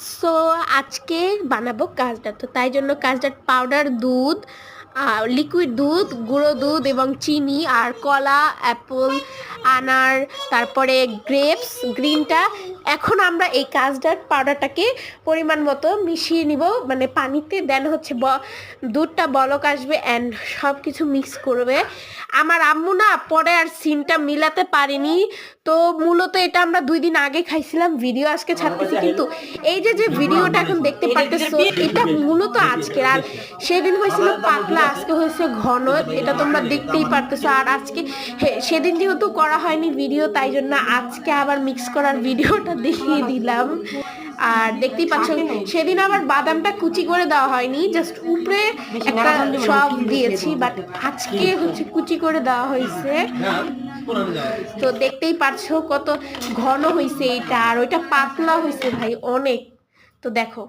So আজকে বানাবো custard, তো তাই জন্য কাস্টার্ড পাউডার, দুধ, লিকুইড দুধ, গুঁড়ো দুধ এবং চিনি আর কলা, অ্যাপল, আনার, তারপরে গ্রেপস, গ্রিনটা। এখন আমরা এই কাস্টার্ড পাউডারটাকে পরিমাণ মতো মিশিয়ে নিব, মানে পানিতে। দেন হচ্ছে দুধটা বলক আসবে অ্যান্ড সব কিছু মিক্স করবে। আমার আম্মু না পরে আর সিনটা মিলাতে পারেনি, তো মূলত এটা আমরা 2 দিন আগে খাইছিলাম, ভিডিও আজকে ছাড়তেছি। কিন্তু এই যে যে ভিডিওটা এখন দেখতে পারতেছো এটা মূলত আজকের, আর সেদিন হয়েছিল পাতলা, আজকে হয়েছে ঘন, এটা তোমরা দেখতেই পারতেছো। আর আজকে সেদিন যেহেতু করা হয়নি ভিডিও, তাই জন্য আজকে আবার মিক্স করার ভিডিওটা দেখিয়ে দিলাম। আর দেখতেই পাচ্ছ সেদিন আবার বাদামটা কুচি করে দেওয়া হয়নি, জাস্ট উপরে একটা সব দিয়েছি, বাট আজকে হচ্ছে কুচি করে দেওয়া হয়েছে। তো দেখতেই পাচ্ছ কত ঘন হয়েছে এটা, আর ওইটা পাতলা হয়েছে ভাই অনেক। তো দেখো